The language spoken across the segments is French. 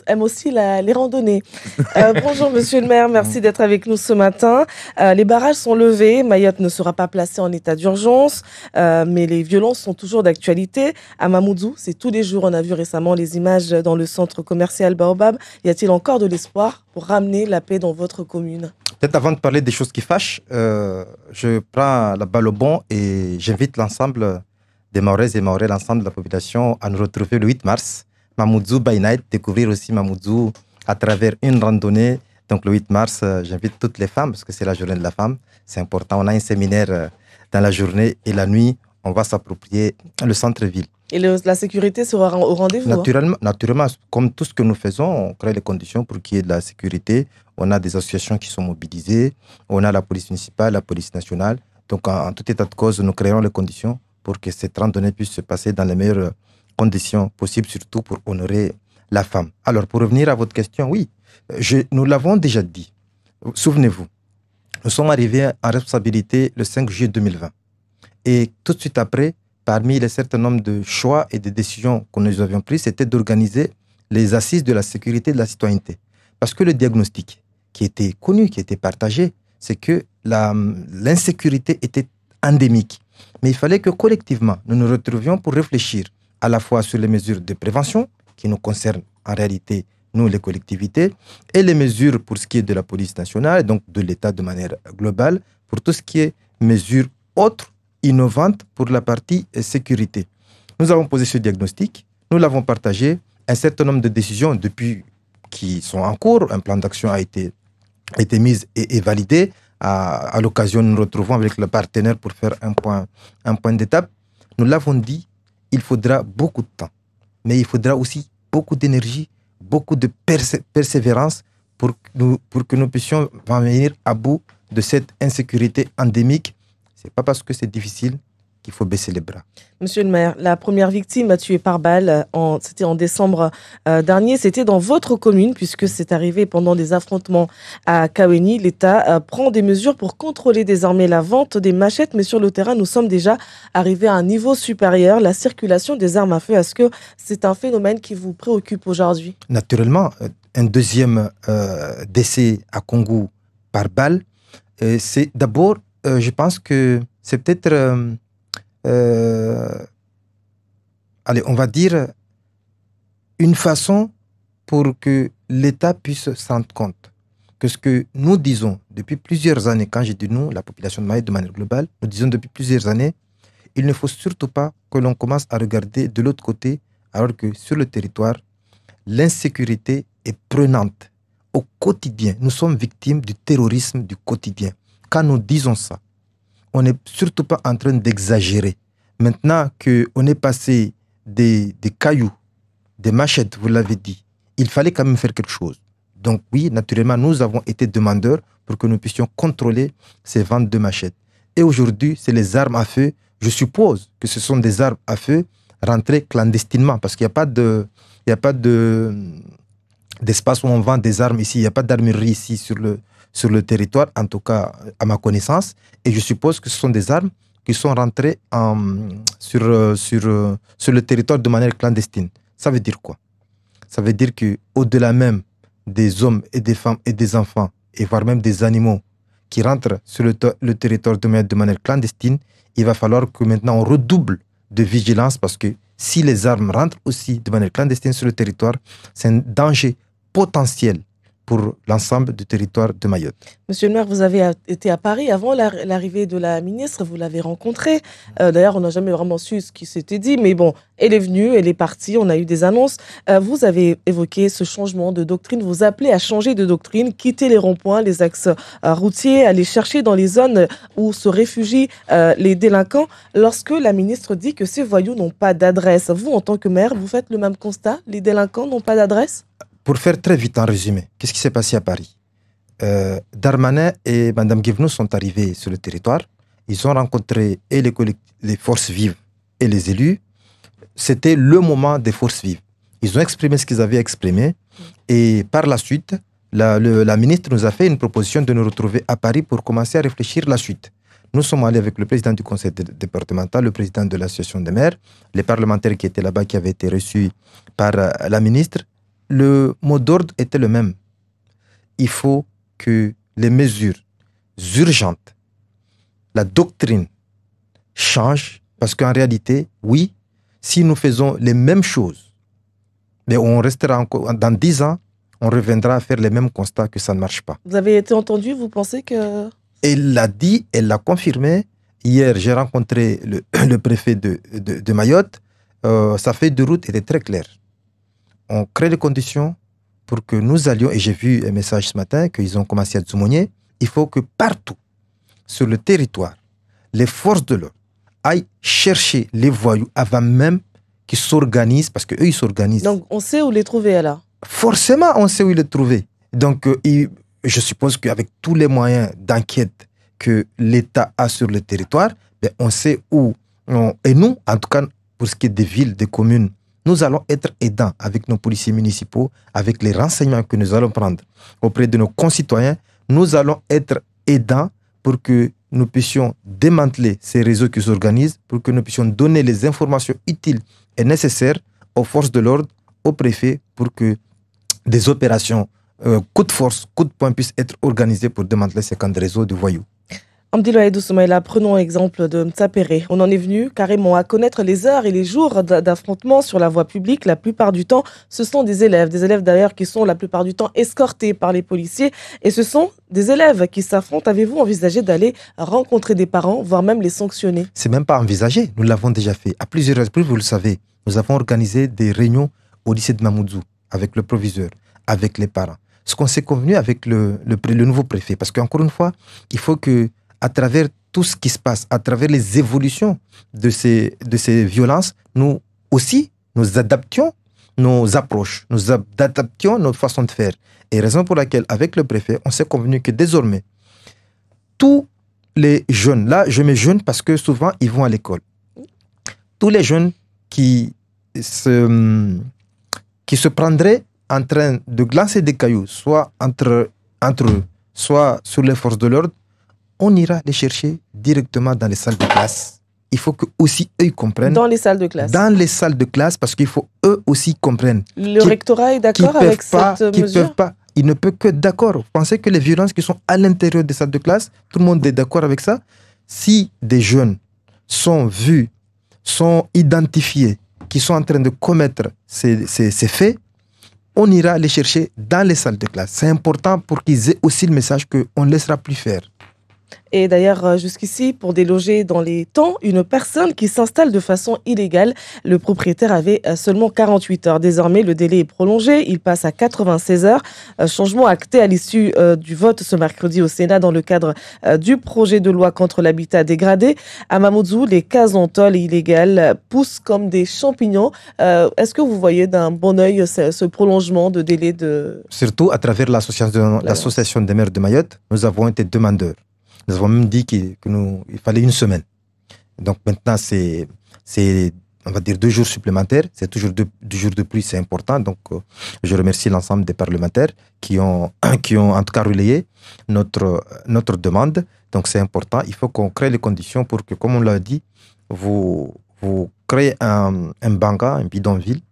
aime aussi les randonnées. Bonjour Monsieur le maire, merci d'être avec nous ce matin. Les barrages sont levés, Mayotte ne sera pas placée en état d'urgence, mais les violences sont toujours d'actualité. À Mamoudzou, c'est tous les jours, on a vu récemment les images dans le centre commercial Baobab. Y a-t-il encore de l'espoir pour ramener la paix dans votre commune? Peut-être avant de parler des choses qui fâchent, je prends la balle au bon et j'invite l'ensemble des Mahorais et Mahorais, l'ensemble de la population à nous retrouver le 8 mars, Mamoudzou by Night, découvrir aussi Mamoudzou à travers une randonnée. Donc le 8 mars, j'invite toutes les femmes parce que c'est la journée de la femme. C'est important. On a un séminaire dans la journée et la nuit, on va s'approprier le centre-ville. Et la sécurité sera au rendez-vous? Naturellement, comme tout ce que nous faisons, on crée les conditions pour qu'il y ait de la sécurité. On a des associations qui sont mobilisées. On a la police municipale, la police nationale. Donc, en tout état de cause, nous créerons les conditions pour que cette randonnée puisse se passer dans les meilleures conditions possibles, surtout pour honorer la femme. Alors, pour revenir à votre question, oui, nous l'avons déjà dit. Souvenez-vous, nous sommes arrivés en responsabilité le 5 juillet 2020. Et tout de suite après, parmi les certain nombre de choix et de décisions que nous avions prises, c'était d'organiser les assises de la sécurité et de la citoyenneté. Parce que le diagnostic qui était connu, qui était partagé, c'est que l'insécurité était endémique. Mais il fallait que collectivement, nous nous retrouvions pour réfléchir à la fois sur les mesures de prévention qui nous concernent en réalité, nous, les collectivités, et les mesures pour ce qui est de la police nationale, et donc de l'État de manière globale, pour tout ce qui est mesures autres, innovantes pour la partie sécurité. Nous avons posé ce diagnostic, nous l'avons partagé, un certain nombre de décisions depuis qui sont en cours, un plan d'action a été mis et validé. À l'occasion, nous nous retrouvons avec le partenaire pour faire un point d'étape. Nous l'avons dit, il faudra beaucoup de temps, mais il faudra aussi beaucoup d'énergie, beaucoup de persévérance pour que nous puissions venir à bout de cette insécurité endémique. Ce n'est pas parce que c'est difficile qu'il faut baisser les bras. Monsieur le maire, la première victime tuée par balle, c'était en décembre dernier, c'était dans votre commune, puisque c'est arrivé pendant des affrontements à Kaweni. L'État prend des mesures pour contrôler désormais la vente des machettes, mais sur le terrain, nous sommes déjà arrivés à un niveau supérieur, la circulation des armes à feu. Est-ce que c'est un phénomène qui vous préoccupe aujourd'hui? Naturellement, un deuxième décès à Congo par balle, c'est d'abord, je pense que c'est peut-être... allez, on va dire une façon pour que l'État puisse se rendre compte que ce que nous disons depuis plusieurs années, quand je dis nous, la population de Mayotte de manière globale, nous disons depuis plusieurs années, il ne faut surtout pas que l'on commence à regarder de l'autre côté, alors que sur le territoire, l'insécurité est prenante au quotidien. Nous sommes victimes du terrorisme du quotidien. Quand nous disons ça, on n'est surtout pas en train d'exagérer. Maintenant qu'on est passé des cailloux, des machettes, vous l'avez dit, il fallait quand même faire quelque chose. Donc oui, naturellement, nous avons été demandeurs pour que nous puissions contrôler ces ventes de machettes. Et aujourd'hui, c'est les armes à feu. Je suppose que ce sont des armes à feu rentrées clandestinement, parce qu'il n'y a pas d'espace où on vend des armes ici. Il n'y a pas d'armurerie ici sur le territoire, en tout cas à ma connaissance. Et je suppose que ce sont des armes qui sont rentrées sur le territoire de manière clandestine. Ça veut dire quoi? Ça veut dire qu'au-delà même des hommes et des femmes et des enfants, et voire même des animaux qui rentrent sur le territoire de manière clandestine, il va falloir que maintenant on redouble de vigilance, parce que si les armes rentrent aussi de manière clandestine sur le territoire, c'est un danger potentiel pour l'ensemble du territoire de Mayotte. Monsieur le maire, vous avez été à Paris avant l'arrivée de la ministre, vous l'avez rencontrée. D'ailleurs, on n'a jamais vraiment su ce qui s'était dit, mais bon, elle est venue, elle est partie, on a eu des annonces. Vous avez évoqué ce changement de doctrine, vous appelez à changer de doctrine, quitter les ronds-points, les axes routiers, aller chercher dans les zones où se réfugient les délinquants. Lorsque la ministre dit que ces voyous n'ont pas d'adresse, vous, en tant que maire, vous faites le même constat? Les délinquants n'ont pas d'adresse? Pour faire très vite en résumé, qu'est-ce qui s'est passé à Paris? Darmanin et Mme Guévenoux sont arrivés sur le territoire. Ils ont rencontré et les forces vives et les élus. C'était le moment des forces vives. Ils ont exprimé ce qu'ils avaient exprimé. Et par la suite, la ministre nous a fait une proposition de nous retrouver à Paris pour commencer à réfléchir la suite. Nous sommes allés avec le président du conseil départemental, le président de l'association des maires, les parlementaires qui étaient là-bas, qui avaient été reçus par la ministre. le mot d'ordre était le même. Il faut que les mesures urgentes, la doctrine change, parce qu'en réalité, oui, si nous faisons les mêmes choses, mais on restera encore, dans 10 ans, on reviendra à faire les mêmes constats que ça ne marche pas. Vous avez été entendu, vous pensez que... Elle l'a dit, elle l'a confirmé. Hier, j'ai rencontré le préfet de Mayotte. Sa feuille de route était très claire. On crée les conditions pour que nous allions, et j'ai vu un message ce matin qu'ils ont commencé à Dzoumounier, il faut que partout, sur le territoire, les forces de l'ordre aillent chercher les voyous avant même qu'ils s'organisent, parce qu'eux, ils s'organisent. Donc, on sait où les trouver, alors? Forcément, on sait où les trouver. Donc, je suppose qu'avec tous les moyens d'enquête que l'État a sur le territoire, ben, on sait où. Et nous, en tout cas, pour ce qui est des villes, des communes, nous allons être aidants avec nos policiers municipaux, avec les renseignements que nous allons prendre auprès de nos concitoyens. Nous allons être aidants pour que nous puissions démanteler ces réseaux qui s'organisent, pour que nous puissions donner les informations utiles et nécessaires aux forces de l'ordre, aux préfets, pour que des opérations coup de force, coup de poing puissent être organisées pour démanteler ces camps de réseau de voyous. Amdilo Aïdou Soumaïla, prenons l'exemple de Mtsapéré. On en est venu carrément à connaître les heures et les jours d'affrontement sur la voie publique. La plupart du temps, ce sont des élèves d'ailleurs qui sont la plupart du temps escortés par les policiers. Et ce sont des élèves qui s'affrontent. Avez-vous envisagé d'aller rencontrer des parents, voire même les sanctionner? C'est même pas envisagé. Nous l'avons déjà fait. À plusieurs reprises, vous le savez, nous avons organisé des réunions au lycée de Mamoudzou avec le proviseur, avec les parents. Ce qu'on s'est convenu avec le nouveau préfet. Parce qu'encore une fois, il faut que à travers tout ce qui se passe, à travers les évolutions de ces violences, nous aussi, nous adaptions nos approches, nous adaptions notre façon de faire. Et raison pour laquelle, avec le préfet, on s'est convenu que désormais, tous les jeunes, là je mets jeunes parce que souvent ils vont à l'école, tous les jeunes qui se prendraient en train de glancer des cailloux, soit entre eux, soit sur les forces de l'ordre, on ira les chercher directement dans les salles de classe. Il faut que aussi eux comprennent. Dans les salles de classe. Dans les salles de classe, parce qu'il faut eux aussi comprennent. Le rectorat est d'accord avec cette mesure? Il ne peut que d'accord. Vous pensez que les violences qui sont à l'intérieur des salles de classe, tout le monde est d'accord avec ça? Si des jeunes sont vus, sont identifiés, qui sont en train de commettre ces faits, on ira les chercher dans les salles de classe. C'est important pour qu'ils aient aussi le message qu'on ne laissera plus faire. Et d'ailleurs, jusqu'ici, pour déloger dans les temps une personne qui s'installe de façon illégale, le propriétaire avait seulement 48 heures. Désormais, le délai est prolongé. Il passe à 96 heures. Changement acté à l'issue du vote ce mercredi au Sénat dans le cadre du projet de loi contre l'habitat dégradé. À Mamoudzou, les cases-en-tôle illégales poussent comme des champignons. Est-ce que vous voyez d'un bon œil ce prolongement de délai de... Surtout à travers l'association des maires de Mayotte, nous avons été demandeurs. Nous avons même dit qu'il fallait une semaine. Donc maintenant, c'est on va dire 2 jours supplémentaires. C'est toujours 2 jours de pluie, c'est important. Donc je remercie l'ensemble des parlementaires qui ont en tout cas relayé notre demande. Donc c'est important. Il faut qu'on crée les conditions pour que, comme on l'a dit, vous créez un banga, un bidonville.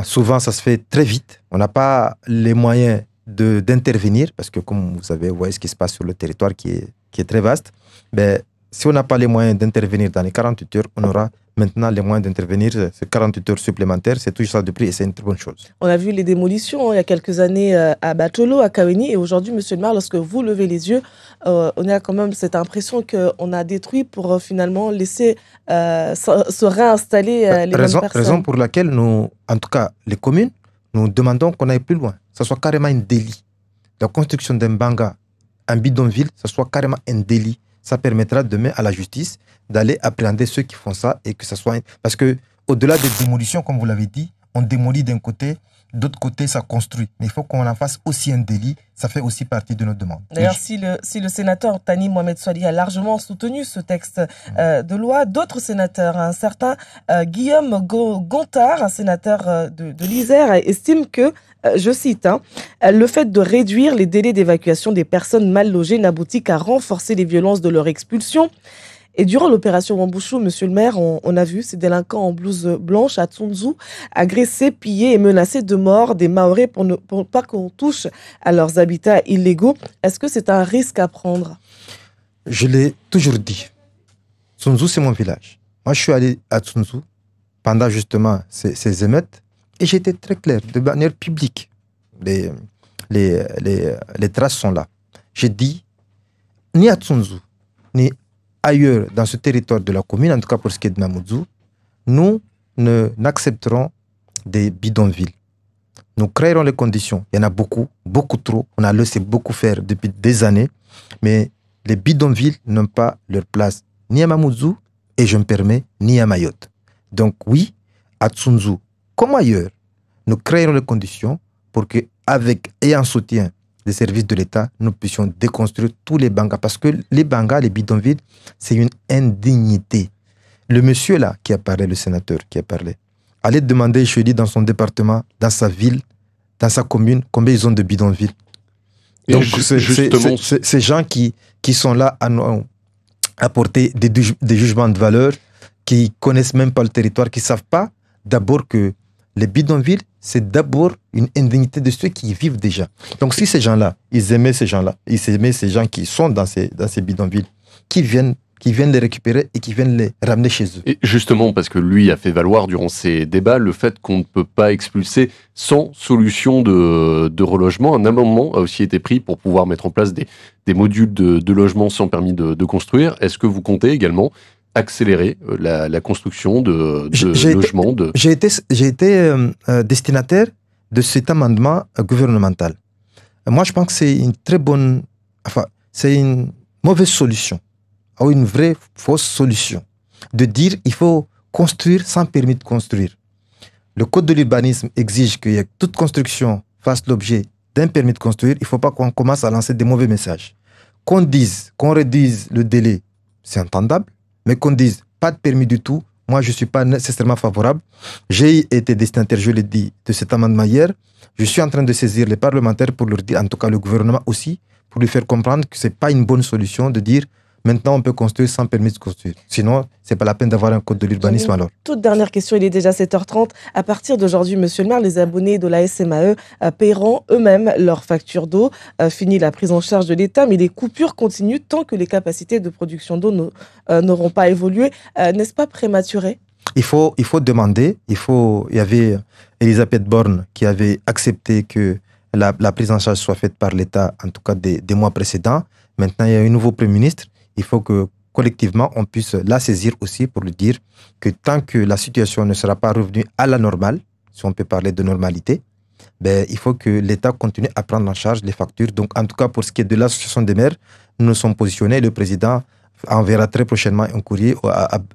Souvent, ça se fait très vite. On n'a pas les moyens d'intervenir, parce que comme vous savez, vous voyez ce qui se passe sur le territoire qui est très vaste. Mais si on n'a pas les moyens d'intervenir dans les 48 heures, on aura maintenant les moyens d'intervenir. Ces 48 heures supplémentaires, c'est toujours ça de prix et c'est une très bonne chose. On a vu les démolitions il y a quelques années à Batolo, à Kaweni, et aujourd'hui, monsieur le maire, lorsque vous levez les yeux, on a quand même cette impression qu'on a détruit pour finalement laisser se réinstaller les mêmes personnes. Raison pour laquelle nous, en tout cas les communes, nous demandons qu'on aille plus loin. Que ce soit carrément un délit. La construction d'un banga, un bidonville, ce soit carrément un délit. Ça permettra demain à la justice d'aller appréhender ceux qui font ça et que ça soit... Parce que au-delà des démolitions, comme vous l'avez dit, on démolit d'un côté, d'autre côté, ça construit. Mais il faut qu'on en fasse aussi un délit. Ça fait aussi partie de notre demande. D'ailleurs, si le sénateur Tani Mohamed Soali a largement soutenu ce texte de loi, d'autres sénateurs, un certain Guillaume Gontard, un sénateur de l'Isère, estime que, je cite, le fait de réduire les délais d'évacuation des personnes mal logées n'aboutit qu'à renforcer les violences de leur expulsion. Et durant l'opération Wambushu, monsieur le maire, on a vu ces délinquants en blouse blanche à Tsunzu agresser, piller et menacer de mort des Mahorais pour pas qu'on touche à leurs habitats illégaux. Est-ce que c'est un risque à prendre? Je l'ai toujours dit. Tsunzu, c'est mon village. Moi, je suis allé à Tsunzu pendant justement ces émeutes et j'étais très clair, de manière publique. Les traces sont là. J'ai dit, ni à Tsunzu, ni ailleurs dans ce territoire de la commune, en tout cas pour ce qui est de Mamoudzou, nous n'accepterons des bidonvilles. Nous créerons les conditions. Il y en a beaucoup, beaucoup trop. On a laissé beaucoup faire depuis des années. Mais les bidonvilles n'ont pas leur place ni à Mamoudzou et je me permets, ni à Mayotte. Donc oui, à Tsunzu, comme ailleurs, nous créerons les conditions pour que, avec et en soutien des services de l'État, nous puissions déconstruire tous les bangas. Parce que les bangas, les bidonvilles, c'est une indignité. Le monsieur là qui a parlé, le sénateur qui a parlé, allez demander, je dis, dans son département, dans sa ville, dans sa commune, combien ils ont de bidonvilles. Donc, ces gens qui sont là à nous apporter des jugements de valeur, qui connaissent même pas le territoire, qui savent pas d'abord que les bidonvilles, c'est d'abord une indignité de ceux qui y vivent déjà. Donc, si ces gens-là, ils aimaient ces gens-là, ils aimaient ces gens qui sont dans ces bidonvilles, qui viennent les récupérer et qui viennent les ramener chez eux. Et justement, parce que lui a fait valoir durant ces débats le fait qu'on ne peut pas expulser sans solution de relogement. Un amendement a aussi été pris pour pouvoir mettre en place des modules de logement sans permis de construire. Est-ce que vous comptez également accélérer la construction de logements J'ai été destinataire de cet amendement gouvernemental. Moi, je pense que c'est une très bonne... Enfin, c'est une mauvaise solution. Ou une vraie fausse solution. De dire il faut construire sans permis de construire. Le code de l'urbanisme exige que toute construction fasse l'objet d'un permis de construire. Il ne faut pas qu'on commence à lancer des mauvais messages. Qu'on réduise le délai, c'est entendable. Mais qu'on dise pas de permis du tout, moi je ne suis pas nécessairement favorable. J'ai été destinataire, je l'ai dit, de cet amendement hier. Je suis en train de saisir les parlementaires pour leur dire, en tout cas le gouvernement aussi, pour lui faire comprendre que ce n'est pas une bonne solution de dire maintenant on peut construire sans permis de construire. Sinon, ce n'est pas la peine d'avoir un code de l'urbanisme alors. Toute dernière question, il est déjà 7h30. À partir d'aujourd'hui, monsieur le maire, les abonnés de la SMAE paieront eux-mêmes leurs factures d'eau. Fini la prise en charge de l'État, mais les coupures continuent tant que les capacités de production d'eau n'auront pas évolué. N'est-ce pas prématuré? Il faut demander. Il y avait Elisabeth Borne qui avait accepté que la prise en charge soit faite par l'État, en tout cas des mois précédents. Maintenant, il y a un nouveau Premier ministre. Il faut que collectivement, on puisse la saisir aussi pour lui dire que tant que la situation ne sera pas revenue à la normale, si on peut parler de normalité, ben, il faut que l'État continue à prendre en charge les factures. Donc, en tout cas, pour ce qui est de l'association des maires, nous nous sommes positionnés. Le président enverra très prochainement un courrier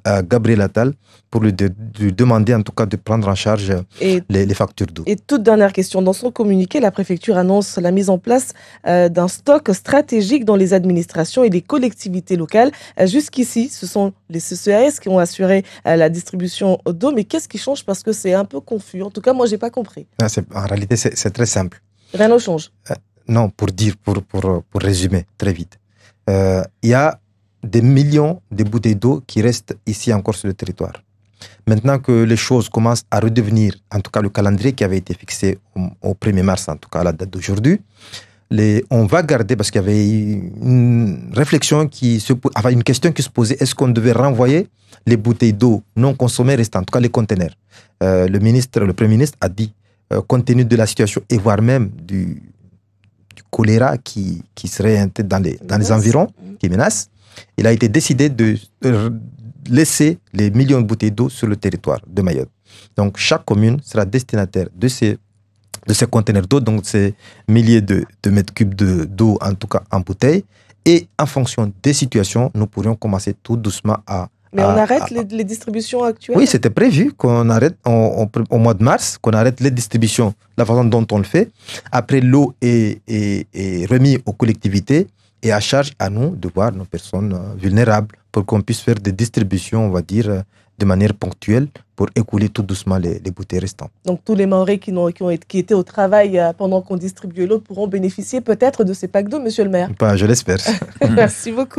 à Gabriel Attal pour lui demander en tout cas de prendre en charge les factures d'eau. Et toute dernière question, dans son communiqué, la préfecture annonce la mise en place d'un stock stratégique dans les administrations et les collectivités locales. Jusqu'ici, ce sont les CCAS qui ont assuré la distribution d'eau, mais qu'est-ce qui change? Parce que c'est un peu confus. En tout cas, moi, j'ai pas compris. En réalité, c'est très simple. Rien ne change. Non, pour résumer très vite. Il y a des millions de bouteilles d'eau qui restent ici encore sur le territoire. Maintenant que les choses commencent à redevenir, en tout cas le calendrier qui avait été fixé au 1er mars, en tout cas à la date d'aujourd'hui, on va garder, parce qu'il y avait une réflexion une question qui se posait, est-ce qu'on devait renvoyer les bouteilles d'eau non consommées restant, en tout cas les conteneurs. Le Premier ministre a dit, compte tenu de la situation et voire même du choléra qui serait dans les environs, qui menace, il a été décidé de laisser les millions de bouteilles d'eau sur le territoire de Mayotte. Donc, chaque commune sera destinataire de ces conteneurs d'eau, donc ces milliers de mètres cubes d'eau, en tout cas en bouteilles. Et en fonction des situations, nous pourrions commencer tout doucement Mais on arrête les distributions actuelles? Oui, c'était prévu qu'on arrête au mois de mars, qu'on arrête les distributions, la façon dont on le fait. Après, l'eau est remise aux collectivités. Et à charge à nous de voir nos personnes vulnérables pour qu'on puisse faire des distributions, on va dire, de manière ponctuelle pour écouler tout doucement les bouteilles restantes. Donc tous les Mahorais qui étaient au travail pendant qu'on distribuait l'eau pourront bénéficier peut-être de ces packs d'eau, monsieur le maire? Je l'espère. Merci beaucoup.